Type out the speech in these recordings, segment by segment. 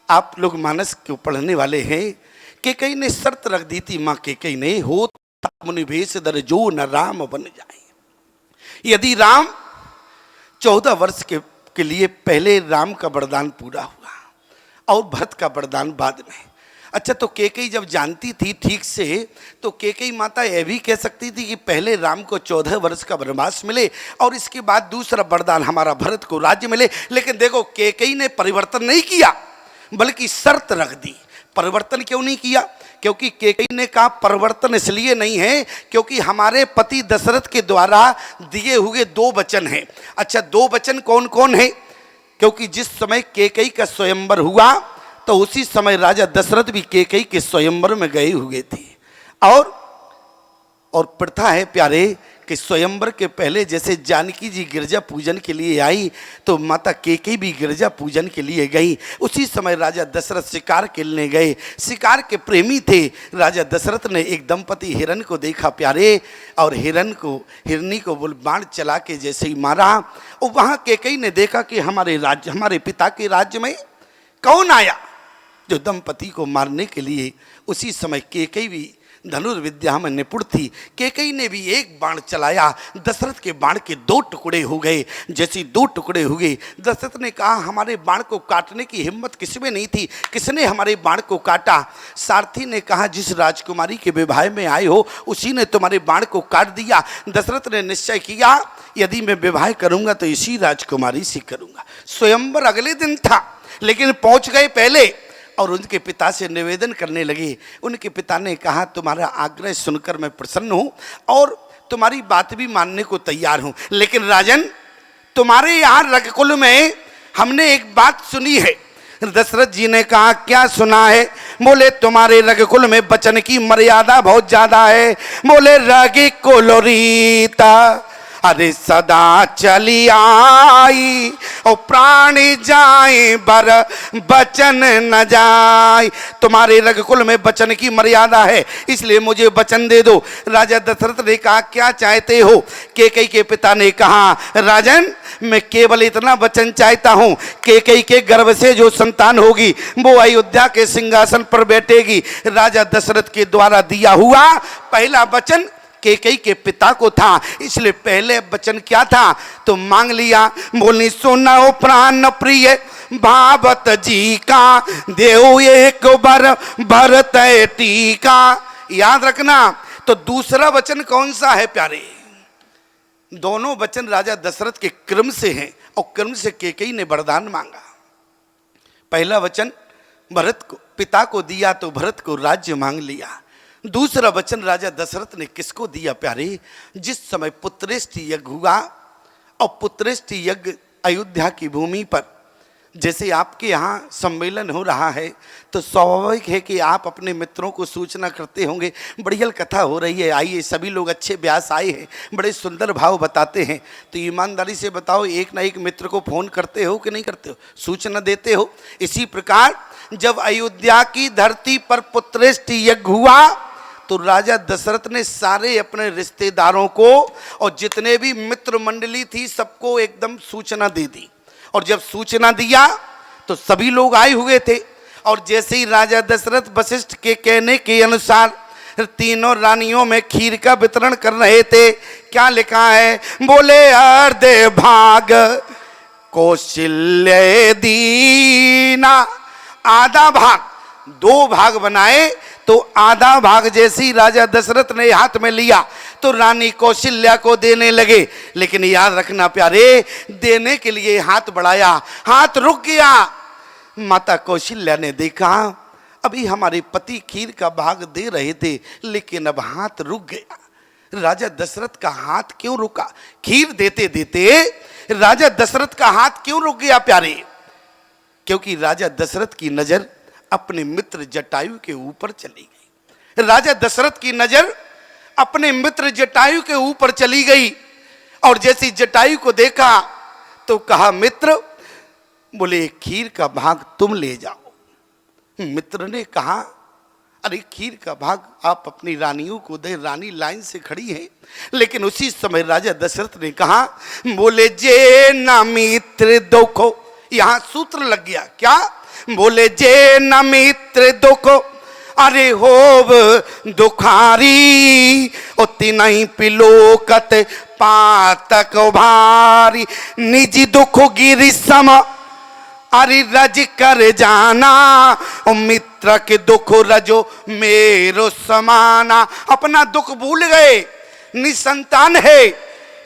आप लोग मानस को पढ़ने वाले हैं। केकई ने शर्त रख दी थी, माँ केकई ने, हो मुनिवेश दर जो न राम बन जाए। यदि राम 14 वर्ष के लिए पहले राम का वरदान पूरा हुआ और भरत का वरदान बाद में। अच्छा, तो केकई जब जानती थी ठीक से, तो केकई माता यह भी कह सकती थी कि पहले राम को 14 वर्ष का वनवास मिले और इसके बाद दूसरा वरदान हमारा भरत को राज्य मिले। लेकिन देखो, केकई ने परिवर्तन नहीं किया बल्कि शर्त रख दी। परिवर्तन क्यों नहीं किया? क्योंकि केकई ने कहा परिवर्तन इसलिए नहीं है क्योंकि हमारे पति दशरथ के द्वारा दिए हुए 2 वचन हैं। अच्छा, 2 वचन कौन कौन है? क्योंकि जिस समय केकई का स्वयंवर हुआ तो उसी समय राजा दशरथ भी केकई के स्वयंवर में गए हुए थे। और प्रथा है प्यारे कि स्वयंवर के पहले जैसे जानकी जी गिरजा पूजन के लिए आई तो माता केकई भी गिरजा पूजन के लिए गई। उसी समय राजा दशरथ शिकार खेलने गए। शिकार के प्रेमी थे। राजा दशरथ ने एक दंपति हिरण को देखा प्यारे, और हिरनी को बाण चला के जैसे ही मारा, और वहाँ केकई ने देखा कि हमारे पिता के राज्य में कौन आया जो दंपति को मारने के लिए। उसी समय केकई भी धनुर्विद्या में निपुण थी। केकई ने भी एक बाण चलाया, दशरथ के बाण के 2 टुकड़े हो गए। जैसे 2 टुकड़े हुए, दशरथ ने कहा हमारे बाण को काटने की हिम्मत किसमें नहीं थी, किसने हमारे बाण को काटा? सारथी ने कहा जिस राजकुमारी के विवाह में आए हो उसी ने तुम्हारे बाण को काट दिया। दशरथ ने निश्चय किया यदि मैं विवाह करूंगा तो इसी राजकुमारी से करूंगा। स्वयंवर अगले दिन था, लेकिन पहुंच गए पहले और उनके पिता से निवेदन करने लगे। उनके पिता ने कहा तुम्हारा आग्रह सुनकर मैं प्रसन्न हूँ और तुम्हारी बात भी मानने को तैयार हूँ, लेकिन राजन तुम्हारे यहाँ रघुकुल में हमने एक बात सुनी है। दशरथ जी ने कहा क्या सुना है? बोले तुम्हारे रघुकुल में वचन की मर्यादा बहुत ज्यादा है। बोले रघुकुल रीता अरे सदा चली आई और प्राणी जाए बर बचन न जाए। तुम्हारे रघुकुल में वचन की मर्यादा है, इसलिए मुझे वचन दे दो। राजा दशरथ ने कहा क्या चाहते हो? केकई के पिता ने कहा राजन मैं केवल इतना वचन चाहता हूँ, केकई के गर्भ से जो संतान होगी वो अयोध्या के सिंहासन पर बैठेगी। राजा दशरथ के द्वारा दिया हुआ पहला वचन केकई के पिता को था, इसलिए पहले वचन क्या था तो मांग लिया। बोली सुनो प्राण प्रिय भावत जी का देव एक बार भरत टीका। याद रखना। तो दूसरा वचन कौन सा है प्यारे? दोनों वचन राजा दशरथ के क्रम से हैं और क्रम से केकई ने वरदान मांगा। पहला वचन भरत को पिता को दिया तो भरत को राज्य मांग लिया। दूसरा वचन राजा दशरथ ने किसको दिया प्यारे? जिस समय पुत्रेष्टि यज्ञ हुआ और पुत्रेष्टि यज्ञ अयोध्या की भूमि पर जैसे आपके यहाँ सम्मेलन हो रहा है तो स्वाभाविक है कि आप अपने मित्रों को सूचना करते होंगे बढ़िया कथा हो रही है, आइए सभी लोग अच्छे व्यास आए हैं, बड़े सुंदर भाव बताते हैं। तो ईमानदारी से बताओ एक ना एक मित्र को फोन करते हो कि नहीं करते हो, सूचना देते हो? इसी प्रकार जब अयोध्या की धरती पर पुत्रेष्टि यज्ञ हुआ तो राजा दशरथ ने सारे अपने रिश्तेदारों को और जितने भी मित्र मंडली थी सबको एकदम सूचना दे दी। और जब सूचना दिया तो सभी लोग आए हुए थे। और जैसे ही राजा दशरथ वशिष्ठ के कहने के अनुसार तीनों रानियों में खीर का वितरण कर रहे थे, क्या लिखा है? बोले अर्धे भाग कौशल्य दीना, आधा भाग 2 भाग बनाए तो आधा भाग जैसे ही राजा दशरथ ने हाथ में लिया तो रानी कौशल्या को देने लगे। लेकिन याद रखना प्यारे, देने के लिए हाथ बढ़ाया, हाथ रुक गया। माता कौशल्या ने देखा अभी हमारे पति खीर का भाग दे रहे थे लेकिन अब हाथ रुक गया। राजा दशरथ का हाथ क्यों रुका? खीर देते देते राजा दशरथ का हाथ क्यों रुक गया प्यारे? क्योंकि राजा दशरथ की नजर अपने मित्र जटायु के ऊपर चली गई। राजा दशरथ की नजर अपने मित्र जटायु के ऊपर चली गई और जैसे जटायु को देखा तो कहा मित्र, बोले खीर का भाग तुम ले जाओ। मित्र ने कहा अरे खीर का भाग आप अपनी रानियों को दे, रानी लाइन से खड़ी है। लेकिन उसी समय राजा दशरथ ने कहा बोले जे ना मित्र देखो, यहां सूत्र लग गया। क्या? बोले जे न मित्र दुख अरे होव दुखारी, उति नहीं पिलोकत पातक भारी, निज दुख गिरि सम अरे रज कर जाना, और मित्र के दुख रजो मेरो समाना। अपना दुख भूल गए, निसंतान है,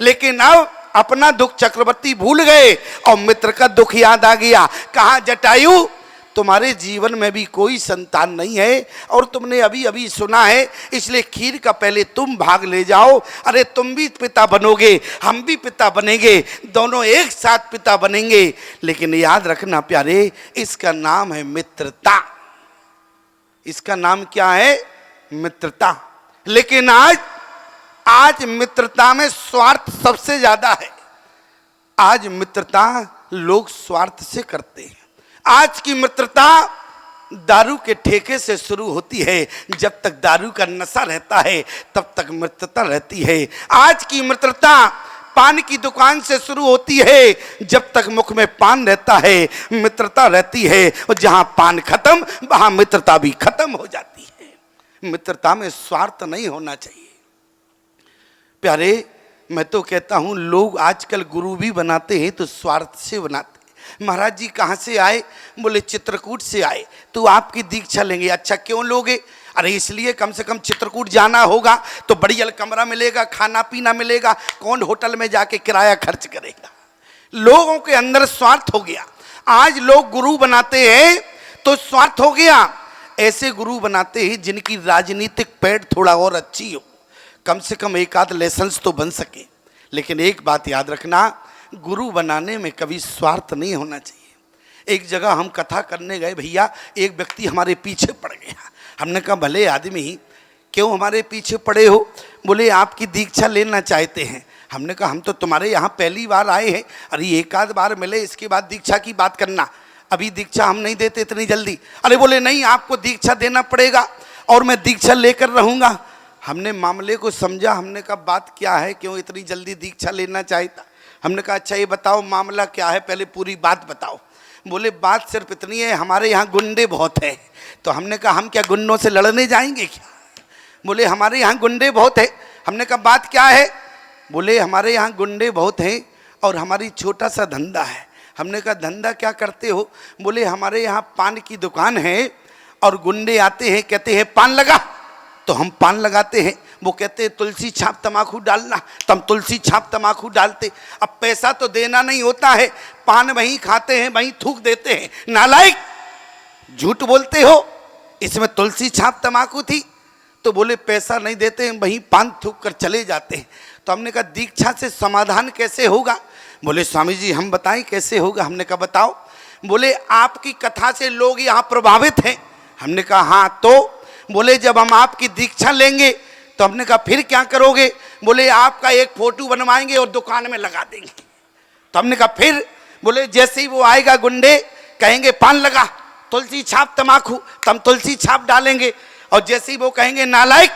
लेकिन अब अपना दुख चक्रवर्ती भूल गए और मित्र का दुख याद आ गया। कहा जटायु तुम्हारे जीवन में भी कोई संतान नहीं है और तुमने अभी अभी सुना है, इसलिए खीर का पहले तुम भाग ले जाओ। अरे तुम भी पिता बनोगे, हम भी पिता बनेंगे, दोनों एक साथ पिता बनेंगे। लेकिन याद रखना प्यारे, इसका नाम है मित्रता। इसका नाम क्या है? मित्रता। लेकिन आज मित्रता में स्वार्थ सबसे ज्यादा है। आज मित्रता लोग स्वार्थ से करते हैं। आज की मित्रता दारू के ठेके से शुरू होती है। जब तक दारू का नशा रहता है तब तक मित्रता रहती है। आज की मित्रता पान की दुकान से शुरू होती है। जब तक मुख में पान रहता है मित्रता रहती है, और जहां पान खत्म वहां मित्रता भी खत्म हो जाती है। मित्रता में स्वार्थ नहीं होना चाहिए प्यारे। मैं तो कहता हूं लोग आजकल गुरु भी बनाते हैं तो स्वार्थ से बनाते। महाराज जी कहाँ से आए? बोले चित्रकूट से आए। तो आपकी दीक्षा लेंगे। अच्छा क्यों लोगे? अरे इसलिए कम से कम चित्रकूट जाना होगा तो बढ़िया कमरा मिलेगा, खाना पीना मिलेगा, कौन होटल में जाके किराया खर्च करेगा। लोगों के अंदर स्वार्थ हो गया। आज लोग गुरु बनाते हैं तो स्वार्थ हो गया। ऐसे गुरु बनाते हैं जिनकी राजनीतिक पैठ थोड़ा और अच्छी हो, कम से कम एक आध लाइसेंस तो बन सके। लेकिन एक बात याद रखना, गुरु बनाने में कभी स्वार्थ नहीं होना चाहिए। एक जगह हम कथा करने गए भैया, एक व्यक्ति हमारे पीछे पड़ गया। हमने कहा भले आदमी क्यों हमारे पीछे पड़े हो? बोले आपकी दीक्षा लेना चाहते हैं। हमने कहा हम तो तुम्हारे यहाँ पहली बार आए हैं। अरे एक आध बार मिले, इसके बाद दीक्षा की बात करना, अभी दीक्षा हम नहीं देते इतनी जल्दी। अरे बोले नहीं आपको दीक्षा देना पड़ेगा और मैं दीक्षा लेकर रहूँगा। हमने मामले को समझा। हमने कहा बात क्या है, क्यों इतनी जल्दी दीक्षा लेना चाहता? हमने कहा अच्छा ये बताओ मामला क्या है, पहले पूरी बात बताओ। बोले बात सिर्फ इतनी है, हमारे यहाँ गुंडे बहुत है। तो हमने कहा हम क्या गुंडों से लड़ने जाएंगे क्या? बोले हमारे यहाँ गुंडे बहुत है। हमने कहा बात क्या है? बोले हमारे यहाँ गुंडे बहुत हैं और हमारी छोटा सा धंधा है। हमने कहा धंधा क्या करते हो? बोले हमारे यहाँ पान की दुकान है और गुंडे आते हैं, कहते हैं पान लगा, तो हम पान लगाते हैं। वो कहते हैं तुलसी छाप तमाकू डालना, तो हम तुलसी छाप तमाकू डालते। अब पैसा तो देना नहीं होता है, पान वहीं खाते हैं, वहीं थूक देते हैं। नालायक, झूठ बोलते हो, इसमें तुलसी छाप तमाकू थी। तो बोले पैसा नहीं देते हैं, वहीं पान थूक कर चले जाते हैं। तो हमने कहा दीक्षा से समाधान कैसे होगा? बोले स्वामी जी हम बताएं कैसे होगा। हमने कहा बताओ। बोले आपकी कथा से लोग यहाँ प्रभावित हैं। हमने कहा हाँ तो। बोले जब हम आपकी दीक्षा लेंगे तो हमने कहा फिर क्या करोगे? बोले आपका एक फोटो बनवाएंगे और दुकान में लगा देंगे। तो हमने कहा फिर? बोले जैसे ही वो आएगा गुंडे कहेंगे पान लगा, तुलसी छाप तमाकू, तो हम तुलसी छाप डालेंगे। और जैसे ही वो कहेंगे नालायक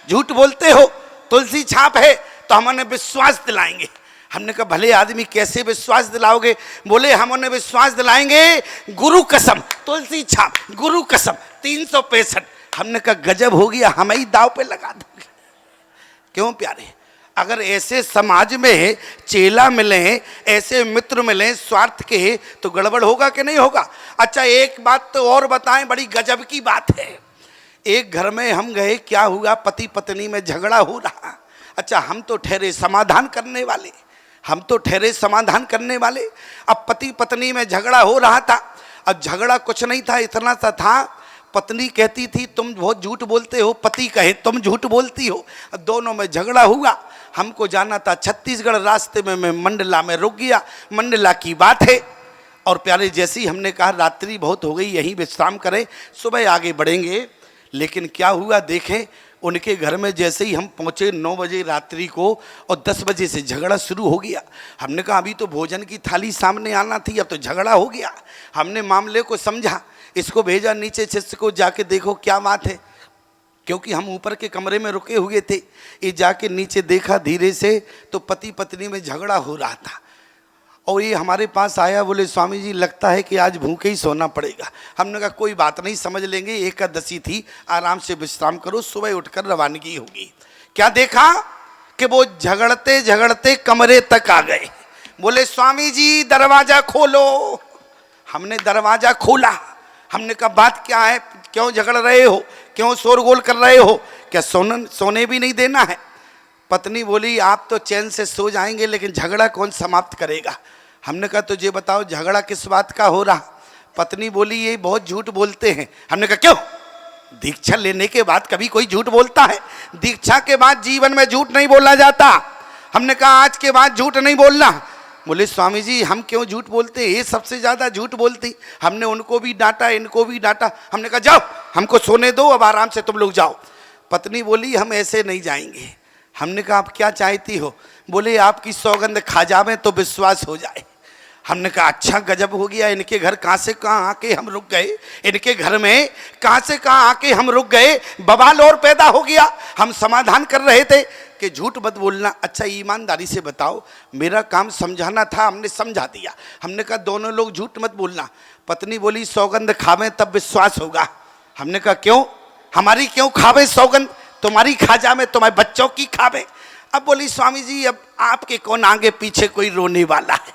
झूठ बोलते हो, तुलसी छाप है, तो हम उन्हें विश्वास दिलाएंगे। हमने कहा भले आदमी कैसे विश्वास दिलाओगे? बोले हम उन्हें विश्वास दिलाएंगे गुरु कसम, तुलसी छाप, गुरु कसम 365। हमने कहा गजब हो गया, हम ही दाव पे लगा दोगे। क्यों प्यारे? अगर ऐसे समाज में चेला मिले, ऐसे मित्र मिले स्वार्थ के, तो गड़बड़ होगा कि नहीं होगा? अच्छा एक बात तो और बताएं, बड़ी गजब की बात है। एक घर में हम गए, क्या हुआ? पति पत्नी में झगड़ा हो रहा। अच्छा हम तो ठहरे समाधान करने वाले, हम तो ठहरे समाधान करने वाले। अब पति पत्नी में झगड़ा हो रहा था। अब झगड़ा कुछ नहीं था, इतना सा था, पत्नी कहती थी तुम बहुत झूठ बोलते हो, पति कहे तुम झूठ बोलती हो। दोनों में झगड़ा हुआ। हमको जाना था छत्तीसगढ़, रास्ते में मैं मंडला में रुक गया। मंडला की बात है। और प्यारे जैसे ही हमने कहा रात्रि बहुत हो गई, यहीं विश्राम करें, सुबह आगे बढ़ेंगे। लेकिन क्या हुआ देखें, उनके घर में जैसे ही हम पहुँचे 9 बजे रात्रि को, और 10 बजे से झगड़ा शुरू हो गया। हमने कहा अभी तो भोजन की थाली सामने आना थी, अब तो झगड़ा हो गया। हमने मामले को समझा, इसको भेजा नीचे शिष्य को, जाके देखो क्या बात है, क्योंकि हम ऊपर के कमरे में रुके हुए थे। ये जाके नीचे देखा धीरे से, तो पति पत्नी में झगड़ा हो रहा था। और ये हमारे पास आया, बोले स्वामी जी लगता है कि आज भूखे ही सोना पड़ेगा। हमने कहा कोई बात नहीं, समझ लेंगे, एकादशी थी, आराम से विश्राम करो, सुबह उठकर रवानगी होगी। क्या देखा कि वो झगड़ते झगड़ते कमरे तक आ गए। बोले स्वामी जी दरवाजा खोलो। हमने दरवाजा खोला। हमने कहा बात क्या है, क्यों झगड़ रहे हो, क्यों शोरगोल कर रहे हो, क्या सोने भी नहीं देना है? पत्नी बोली आप तो चैन से सो जाएंगे लेकिन झगड़ा कौन समाप्त करेगा। हमने कहा तुझे बताओ झगड़ा किस बात का हो रहा। पत्नी बोली ये बहुत झूठ बोलते हैं। हमने कहा क्यों? दीक्षा लेने के बाद कभी कोई झूठ बोलता है? दीक्षा के बाद जीवन में झूठ नहीं बोला जाता। हमने कहा आज के बाद झूठ नहीं बोलना। बोले स्वामी जी हम क्यों झूठ बोलते हैं, ये सबसे ज्यादा झूठ बोलती। हमने उनको भी डांटा, इनको भी डांटा। हमने कहा जाओ हमको सोने दो, अब आराम से तुम लोग जाओ। पत्नी बोली हम ऐसे नहीं जाएंगे। हमने कहा आप क्या चाहती हो? बोले आपकी सौगंध खा जावे तो विश्वास हो जाए। हमने कहा अच्छा गजब हो गया, इनके घर कहाँ से कहाँ आके हम रुक गए, इनके घर में कहाँ से कहाँ आके हम रुक गए, बवाल और पैदा हो गया। हम समाधान कर रहे थे कि झूठ मत बोलना। अच्छा ईमानदारी से बताओ, मेरा काम समझाना था, हमने समझा दिया। हमने कहा दोनों लोग झूठ मत बोलना। पत्नी बोली सौगंध खावे तब विश्वास होगा। हमने कहा क्यों, हमारी क्यों खावे सौगंध, तुम्हारी खा जावे, तुम्हारे बच्चों की खावे। अब बोली स्वामी जी अब आपके कौन आगे पीछे कोई रोने वाला है,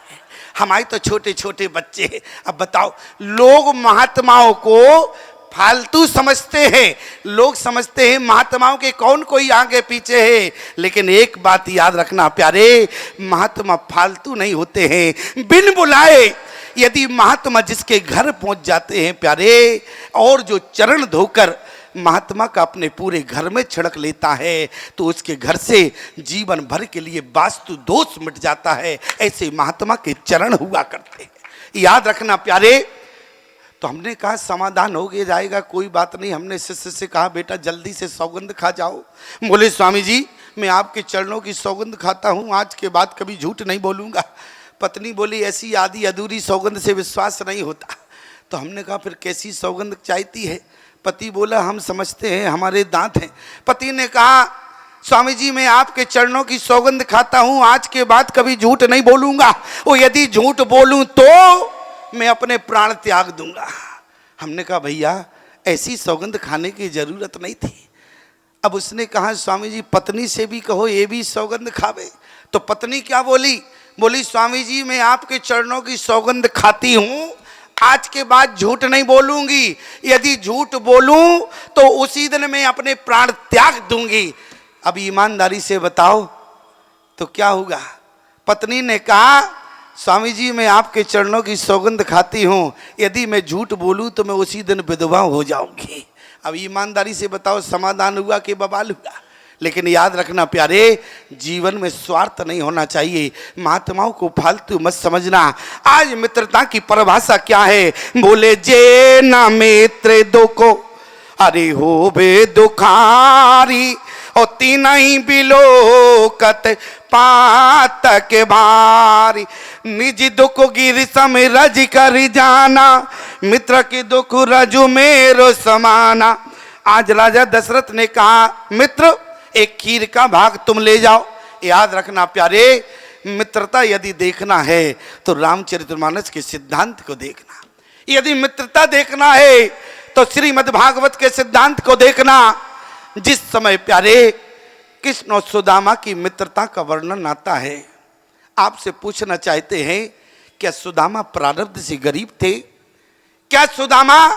हमारे तो छोटे छोटे बच्चे हैं। अब बताओ, लोग महात्माओं को फालतू समझते हैं, लोग समझते हैं महात्माओं के कौन कोई आगे पीछे है। लेकिन एक बात याद रखना प्यारे, महात्मा फालतू नहीं होते हैं। बिन बुलाए यदि महात्मा जिसके घर पहुंच जाते हैं प्यारे, और जो चरण धोकर महात्मा का अपने पूरे घर में छिड़क लेता है तो उसके घर से जीवन भर के लिए वास्तु दोष मिट जाता है। ऐसे महात्मा के चरण हुआ करते हैं, याद रखना प्यारे। तो हमने कहा समाधान हो गया जाएगा, कोई बात नहीं। हमने शिष्य से कहा बेटा जल्दी से सौगंध खा जाओ। बोले स्वामी जी मैं आपके चरणों की सौगंध खाता हूँ, आज के बाद कभी झूठ नहीं बोलूँगा। पत्नी बोली ऐसी आधी अधूरी सौगंध से विश्वास नहीं होता। तो हमने कहा फिर कैसी सौगंध चाहती है? पति बोला हम समझते हैं हमारे दांत हैं। पति ने कहा स्वामी जी मैं आपके चरणों की सौगंध खाता हूँ, आज के बाद कभी झूठ नहीं बोलूँगा, और यदि झूठ बोलूँ तो मैं अपने प्राण त्याग दूंगा। हमने कहा भैया ऐसी सौगंध खाने की जरूरत नहीं थी। अब उसने कहा स्वामी जी पत्नी से भी कहो ये भी सौगंध खावे। तो पत्नी क्या बोली? बोली स्वामी जी मैं आपके चरणों की सौगंध खाती हूँ, आज के बाद झूठ नहीं बोलूंगी, यदि झूठ बोलूं तो उसी दिन मैं अपने प्राण त्याग दूंगी। अब ईमानदारी से बताओ तो क्या होगा? पत्नी ने कहा स्वामी जी मैं आपके चरणों की सौगंध खाती हूं, यदि मैं झूठ बोलूं तो मैं उसी दिन विधवा हो जाऊंगी। अब ईमानदारी से बताओ समाधान हुआ कि बवाल हुआ? लेकिन याद रखना प्यारे, जीवन में स्वार्थ नहीं होना चाहिए, महात्माओं को फालतू मत समझना। आज मित्रता की परिभाषा क्या है? बोले जे ना मित्र दुखो अरे हो बे दुखारी, और तीन ही बिलोकत पातक भारी, निज दुख गिर सम रज कर जाना, मित्र के दुख रजु मेरो समाना। आज राजा दशरथ ने कहा मित्र एक खीर का भाग तुम ले जाओ। याद रखना प्यारे, मित्रता यदि देखना है तो रामचरितमानस के सिद्धांत को देखना, यदि मित्रता देखना है तो श्रीमद् भागवत के सिद्धांत को देखना। जिस समय प्यारे कृष्ण और सुदामा की मित्रता का वर्णन आता है, आपसे पूछना चाहते हैं क्या सुदामा प्रारब्ध से गरीब थे? क्या सुदामा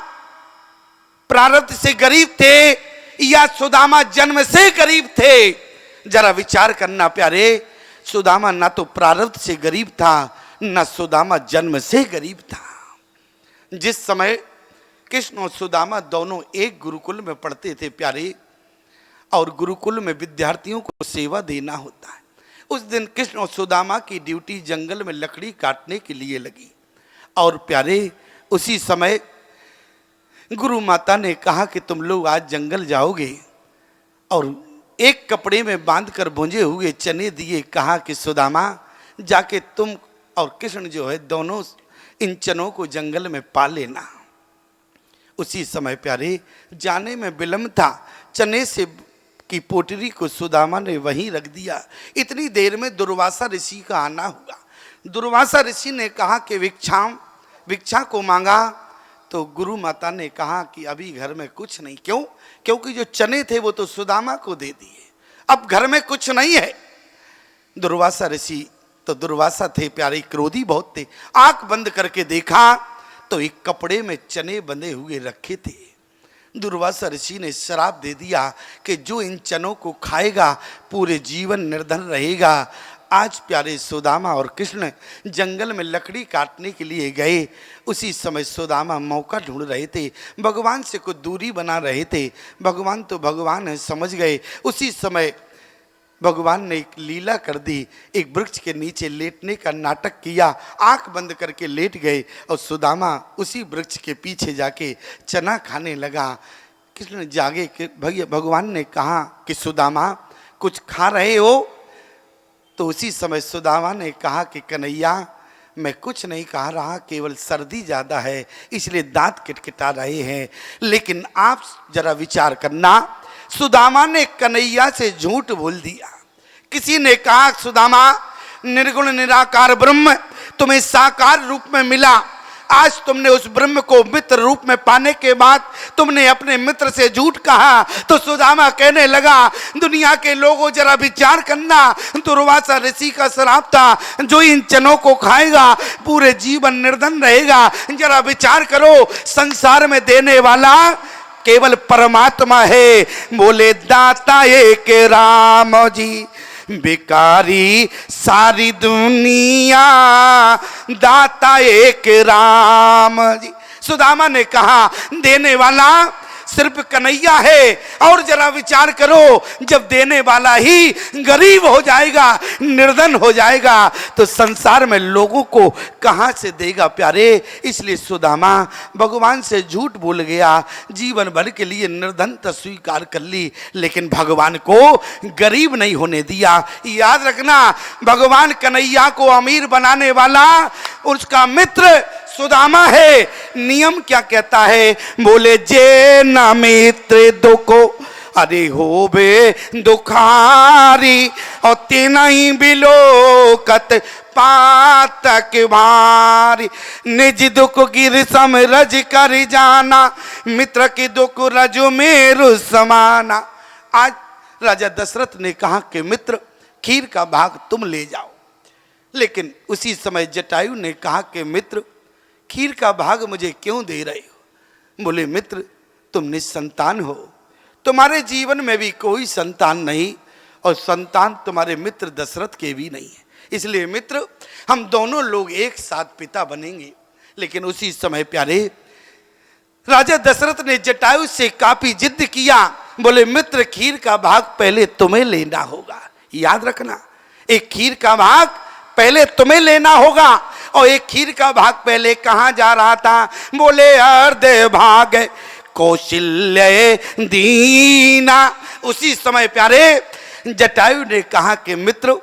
प्रारब्ध से गरीब थे या सुदामा जन्म से गरीब थे? जरा विचार करना प्यारे, सुदामा ना तो प्रारब्ध से गरीब था, ना सुदामा जन्म से गरीब था। जिस समय कृष्ण और सुदामा दोनों एक गुरुकुल में पढ़ते थे प्यारे, और गुरुकुल में विद्यार्थियों को सेवा देना होता है, उस दिन कृष्ण और सुदामा की ड्यूटी जंगल में लकड़ी काटने के लिए लगी। और प्यारे उसी समय गुरु माता ने कहा कि तुम लोग आज जंगल जाओगे, और एक कपड़े में बांधकर भुंजे हुए चने दिए, कहा कि सुदामा जाके तुम और कृष्ण जो है दोनों इन चनों को जंगल में पा लेना। उसी समय प्यारे जाने में विलंब था, चने से की पोटरी को सुदामा ने वहीं रख दिया। इतनी देर में दुर्वासा ऋषि का आना हुआ। दुर्वासा ऋषि ने कहा कि भिक्षा को मांगा तो गुरु माता ने कहा कि अभी घर में कुछ नहीं। क्यों? क्योंकि जो चने थे वो तो सुदामा को दे दिए, अब घर में कुछ नहीं है। दुर्वासा ऋषि तो दुर्वासा थे प्यारे, क्रोधी बहुत थे। आंख बंद करके देखा तो एक कपड़े में चने बंधे हुए रखे थे। दुर्वासा ऋषि ने श्राप दे दिया कि जो इन चनों को खाएगा पूरे जीवन निर्धन रहेगा। आज प्यारे सुदामा और कृष्ण जंगल में लकड़ी काटने के लिए गए। उसी समय सुदामा मौका ढूंढ रहे थे, भगवान से कुछ दूरी बना रहे थे। भगवान तो भगवान है, समझ गए। उसी समय भगवान ने एक लीला कर दी, एक वृक्ष के नीचे लेटने का नाटक किया। आंख बंद करके लेट गए और सुदामा उसी वृक्ष के पीछे जाके चना खाने लगा। कृष्ण जागे कि भगवान ने कहा कि सुदामा कुछ खा रहे हो? तो उसी समय सुदामा ने कहा कि कन्हैया मैं कुछ नहीं कहा रहा, केवल सर्दी ज़्यादा है इसलिए दांत किटकिटा रहे हैं। लेकिन आप जरा विचार करना, सुदामा ने कन्हैया से झूठ बोल दिया। किसी ने कहा सुदामा निर्गुण निराकार ब्रह्म तुम्हें साकार रूप में मिला, आज तुमने उस ब्रह्म को मित्र रूप में पाने के बाद तुमने अपने मित्र से झूठ कहा। तो सुदामा कहने लगा दुनिया के लोगों जरा विचार करना, दुर्वासा ऋषि का श्राप था, जो इन चनों को खाएगा पूरे जीवन निर्धन रहेगा। जरा विचार करो, संसार में देने वाला केवल परमात्मा है। बोले दाता एक राम जी, भिखारी सारी दुनिया, दाता एक राम जी। सुदामा ने कहा देने वाला सिर्फ कन्हैया है। और जरा विचार करो, जब देने वाला ही गरीब हो जाएगा, निर्धन हो जाएगा, तो संसार में लोगों को कहां से देगा प्यारे। इसलिए सुदामा भगवान से झूठ बोल गया, जीवन भर के लिए निर्धनता स्वीकार कर ली, लेकिन भगवान को गरीब नहीं होने दिया। याद रखना, भगवान कन्हैया को अमीर बनाने वाला उसका मित्र सुदामा है। नियम क्या कहता है? बोले जे न मित्र दुखो अरे हो बे दुखारी, और तीन ही बिलोकत पातक भारी, निज दुख गिर समरज कर जाना, मित्र की दुख रजु मेरु समाना। आज राजा दशरथ ने कहा कि मित्र खीर का भाग तुम ले जाओ, लेकिन उसी समय जटायु ने कहा कि मित्र खीर का भाग मुझे क्यों दे रहे हो? बोले मित्र तुम निसंतान हो, तुम्हारे जीवन में भी कोई संतान नहीं, और संतान तुम्हारे मित्र दशरथ के भी नहीं है। इसलिए मित्र हम दोनों लोग एक साथ पिता बनेंगे। लेकिन उसी समय प्यारे राजा दशरथ ने जटायु से काफी जिद किया। बोले मित्र खीर का भाग पहले तुम्हें लेना होगा। याद रखना, एक खीर का भाग पहले तुम्हें लेना होगा। और एक खीर का भाग पहले कहां जा रहा था? बोले अर्ध भाग कौशल्य दीना। उसी समय प्यारे जटायु ने कहा कि मित्र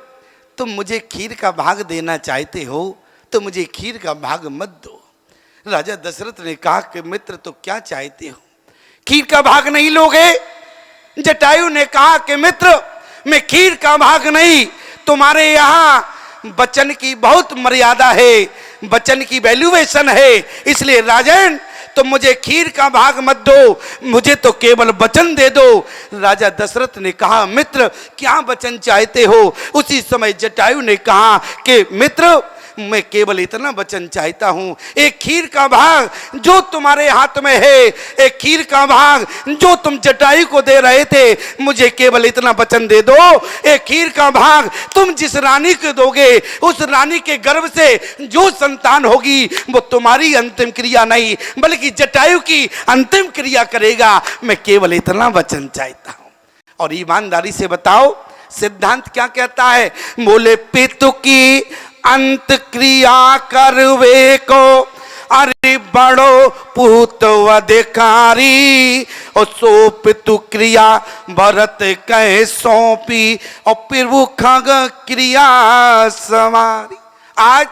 तुम मुझे खीर का भाग देना चाहते हो तो मुझे खीर का भाग मत दो। राजा दशरथ ने कहा कि मित्र तो क्या चाहते हो, खीर का भाग नहीं लोगे? जटायु ने कहा कि मित्र मैं खीर का भाग नहीं, तुम्हारे यहाँ वचन की बहुत मर्यादा है, वचन की वैल्यूएशन है, इसलिए राजन तुम मुझे खीर का भाग मत दो, मुझे तो केवल वचन दे दो। राजा दशरथ ने कहा मित्र क्या वचन चाहते हो? उसी समय जटायु ने कहा कि मित्र मैं केवल इतना वचन चाहता हूं, एक खीर का भाग जो तुम्हारे हाथ में है, एक खीर का भाग जो तुम जटायु को दे रहे थे, मुझे केवल इतना वचन दे दो, एक खीर का भाग तुम जिस रानी को दोगे उस रानी के गर्भ से जो संतान होगी वो तुम्हारी अंतिम क्रिया नहीं बल्कि जटायु की अंतिम क्रिया करेगा। मैं केवल इतना वचन चाहता हूं। और ईमानदारी से बताओ सिद्धांत क्या कहता है? बोले पितु की अंत क्रिया करवे को अरे बड़ो पूत अधिकारी, और सो पितु क्रिया भरत कहे सौंपी, और फिर वो खग क्रिया समारी। आज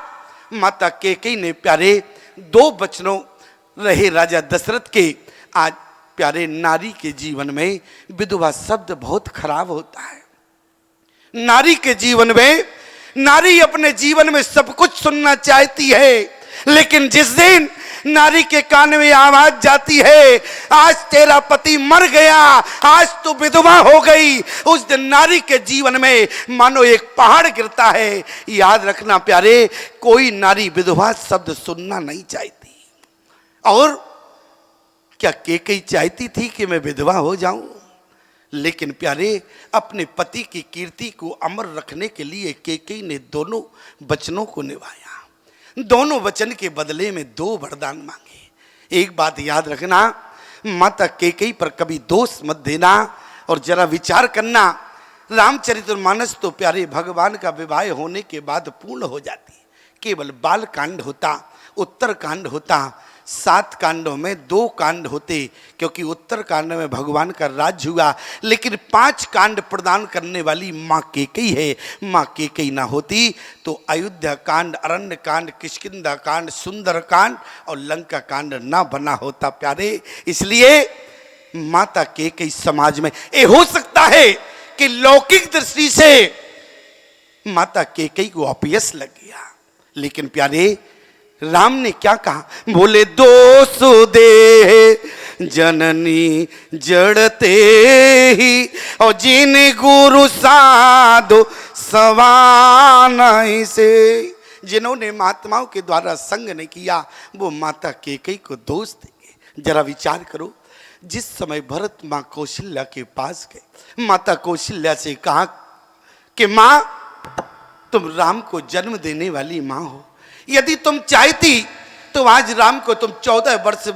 माता कैकेयी ने प्यारे दो बचनों रहे राजा दशरथ के। आज प्यारे नारी के जीवन में विधवा शब्द बहुत खराब होता है। नारी के जीवन में नारी अपने जीवन में सब कुछ सुनना चाहती है, लेकिन जिस दिन नारी के कान में आवाज जाती है, आज तेरा पति मर गया, आज तू विधवा हो गई, उस दिन नारी के जीवन में मानो एक पहाड़ गिरता है। याद रखना प्यारे, कोई नारी विधवा शब्द सुनना नहीं चाहती। और क्या केकई चाहती थी कि मैं विधवा हो जाऊं? लेकिन प्यारे, अपने पति की कीर्ति को अमर रखने के लिए केकई ने दोनों वचनों को निभाया। दोनों वचन के बदले में 2 वरदान मांगे। एक बात याद रखना, माता केकई पर कभी दोष मत देना और जरा विचार करना। रामचरितमानस तो प्यारे भगवान का विवाह होने के बाद पूर्ण हो जाती, केवल बाल कांड होता, उत्तर कांड होता। 7 कांडों में 2 कांड होते, क्योंकि उत्तर कांड में भगवान का राज हुआ, लेकिन 5 कांड प्रदान करने वाली माँ केकई है। माँ केकई ना होती तो अयोध्या कांड, अरण्य कांड, किष्किंधा कांड, सुंदर कांड और लंका कांड ना बना होता प्यारे। इसलिए माता केकई समाज में ये हो सकता है कि लौकिक दृष्टि से माता केकई को अपयश लग गया, लेकिन प्यारे राम ने क्या कहा? बोले दोष दे जननी जड़ते ही और जिन गुरु साधु सवान से। जिन्होंने महात्माओं के द्वारा संग नहीं किया वो माता केकई को दोष देंगे। जरा विचार करो, जिस समय भरत माँ कौशल्या के पास गए, माता कौशल्या से कहा कि माँ तुम राम को जन्म देने वाली माँ हो, यदि तुम चाहती तो आज राम को तुम 14 वर्ष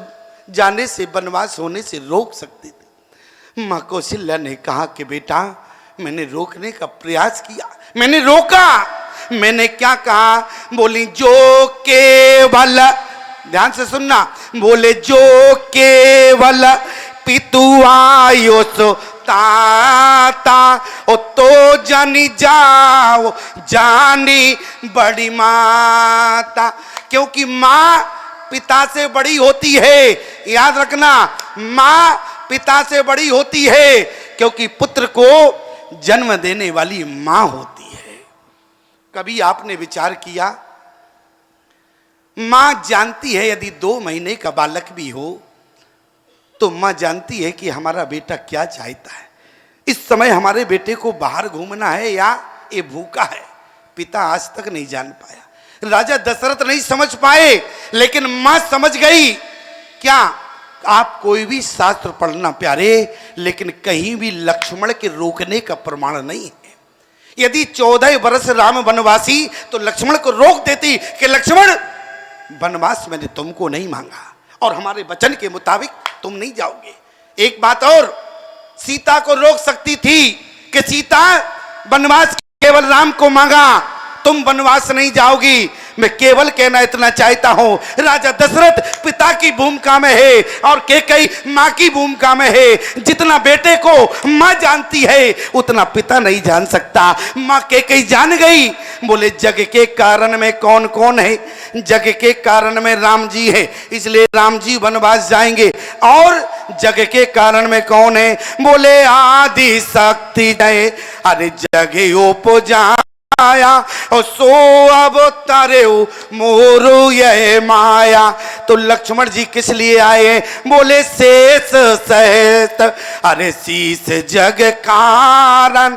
जाने से, वनवास होने से रोक सकती थी। माँ कौशल्या ने कहा कि बेटा मैंने रोकने का प्रयास किया, मैंने रोका। मैंने क्या कहा? बोली जो केवल, ध्यान से सुनना, बोले जो केवल पितु आयो सो ताता ओ तो जानी जाओ जानी बड़ी माता। क्योंकि माँ पिता से बड़ी होती है। याद रखना, माँ पिता से बड़ी होती है, क्योंकि पुत्र को जन्म देने वाली माँ होती है। कभी आपने विचार किया, माँ जानती है यदि 2 महीने का बालक भी हो तो माँ जानती है कि हमारा बेटा क्या चाहता है। इस समय हमारे बेटे को बाहर घूमना है या ये भूखा है, पिता आज तक नहीं जान पाया। राजा दशरथ नहीं समझ पाए, लेकिन माँ समझ गई। क्या आप कोई भी शास्त्र पढ़ना प्यारे, लेकिन कहीं भी लक्ष्मण के रोकने का प्रमाण नहीं है। यदि 14 वर्ष राम वनवासी तो लक्ष्मण को रोक देती कि लक्ष्मण वनवास मैंने तुमको नहीं मांगा और हमारे वचन के मुताबिक तुम नहीं जाओगे। एक बात और, सीता को रोक सकती थी कि सीता वनवास केवल राम को मांगा, तुम वनवास नहीं जाओगी। मैं केवल कहना इतना चाहता हूं, राजा दशरथ पिता की भूमिका में है और केकई मां की भूमिका में है। जितना बेटे को मां जानती है उतना पिता नहीं जान सकता। मां केकई जान गई। बोले जग के कारण में कौन कौन है? जग के कारण में राम जी है, इसलिए राम जी वनवास जाएंगे। और जग के कारण में कौन है? बोले आदि शक्ति जय, अरे जगे उपजा आया और सो अब तारे मोरू ये माया। तो लक्ष्मण जी किस लिए आए? बोले शेष सहित अरे शीस जग कारण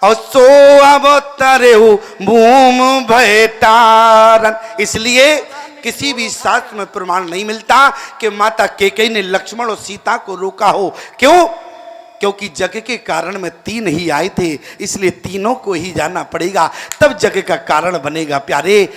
और सो अब तारे भूम भयतारन। इसलिए किसी भी शास्त्र में प्रमाण नहीं मिलता कि माता केकई ने लक्ष्मण और सीता को रोका हो। क्यों? क्योंकि जग के कारण में 3 ही आए थे, इसलिए तीनों को ही जाना पड़ेगा, तब जग का कारण बनेगा प्यारे।